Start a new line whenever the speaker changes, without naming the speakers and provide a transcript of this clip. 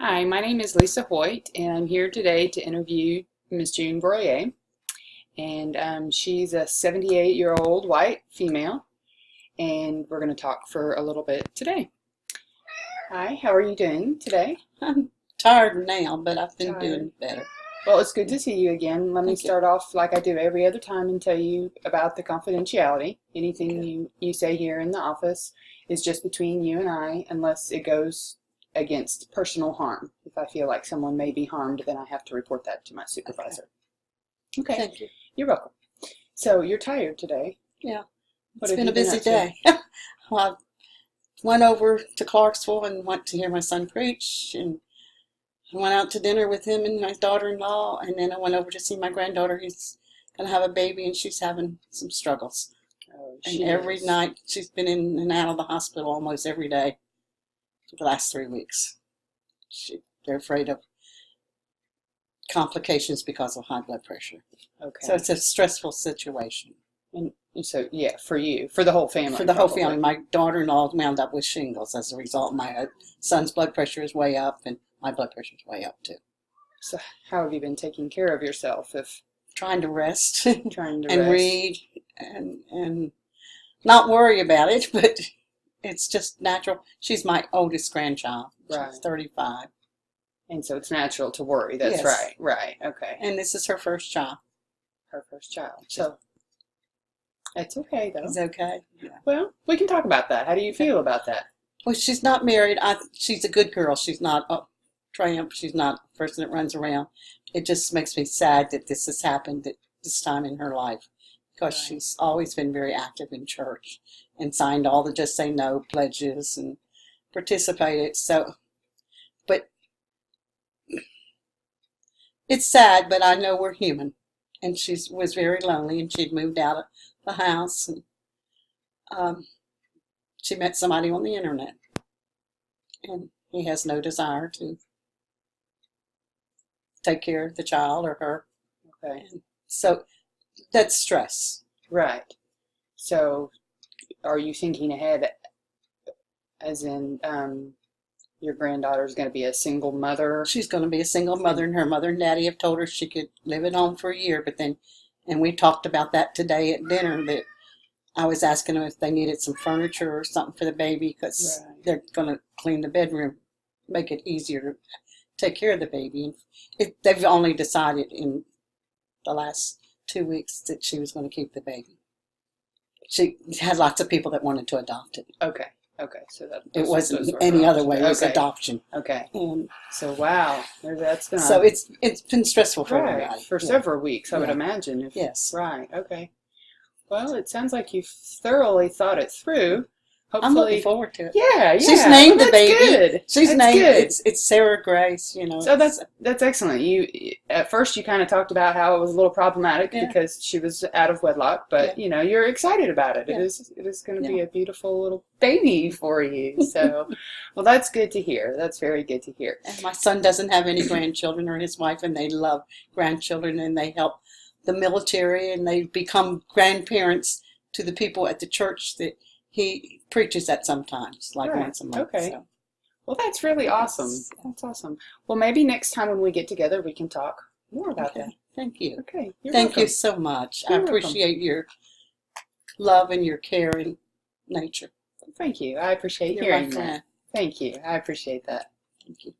Hi, my name is Lisa Hoyt, and I'm here today to interview Ms. June Breuer. And she's a 78-year-old white female, and we're going to talk for a little bit today. Hi, how are you doing today?
I'm tired now, but I've been
Tired.
doing better.
Well, it's good to see you again. Let me start off like I do every other time and tell you about the confidentiality. Anything you say here in the office is just between you and I, unless it goes against personal harm. If I feel like someone may be harmed, then I have to report that to my supervisor. Okay.
Thank you.
You're welcome. So you're tired today.
Yeah.
What
It's
have
been
you
a
been
busy
up to?
day. I went over to Clarksville and went to hear my son preach, and I went out to dinner with him and my daughter-in-law, and then I went over to see my granddaughter who's going to have a baby, and she's having some struggles.
Oh,
And every night she's been in and out of the hospital almost every day for the last 3 weeks. They're afraid of complications because of high blood pressure.
Okay.
So it's a stressful situation.
And so, yeah, for you, for the whole family.
For the whole
probably.
family. My daughter-in-law wound up with shingles as a result. My son's blood pressure is way up, and my blood pressure is way up too.
So how have you been taking care of yourself? If
Trying to rest
trying to
and
rest?
read and not worry about it, but it's just natural. She's my oldest grandchild.
Right.
She's 35.
And so it's natural to worry. That's
Yes.
right. Right. Okay.
And this is her first child.
Her first child. So that's okay, though.
Is okay? Yeah.
Well, we can talk about that. How do you feel about that?
Well, she's not married. She's a good girl. She's not a tramp. She's not a person that runs around. It just makes me sad that this has happened at this time in her life, because
Right.
she's always been very active in church and signed all the Just Say No pledges and participated. So, but it's sad, but I know we're human. And she was very lonely, and she'd moved out of the house, and she met somebody on the internet, and he has no desire to take care of the child or her.
Okay.
And so that's stress.
Right. So are you thinking ahead, as in your granddaughter's going to be a single mother?
She's going to be a single mother, and her mother and daddy have told her she could live at home for a year, but then, and we talked about that today at dinner, that I was asking them if they needed some furniture or something for the baby, because
Right.
they're going to clean the bedroom, make it easier to take care of the baby. And they've only decided in the last 2 weeks that she was going to keep the baby. She had lots of people that wanted to adopt it.
Okay. Okay. So that
It
those
wasn't
were
any
her
other way. It was
options.
adoption.
Okay.
And
So wow, that's been
so it's been stressful for
right
everybody.
for
Yeah.
several weeks, I would
Yeah.
imagine. If,
Yes.
Right. Okay. Well, it sounds like you've thoroughly thought it through.
I'm looking
Hopefully,
forward to it.
yeah.
She's named the
Well, that's
baby.
Good.
She's
That's
named
good.
it's Sarah Grace, you know.
So that's excellent. You at first you kind of talked about how it was a little problematic
Yeah.
because she was out of wedlock, but you're excited about it.
Yeah.
It is going to be a beautiful little baby for you. So, well, that's good to hear. That's very good to hear.
And my son doesn't have any grandchildren, or his wife, and they love grandchildren, and they help the military, and they become grandparents to the people at the church that he preaches at sometimes, like
Right.
once a month.
Okay.
So.
Well, that's really awesome. That's awesome. Well, maybe next time when we get together, we can talk more about that.
Okay. Thank you.
Okay. You're
Thank
welcome.
you so much.
You're
I
welcome.
appreciate your love and your care and nature.
Thank you. I appreciate
You're
hearing
my
that.
friend.
Thank you. I appreciate that.
Thank you.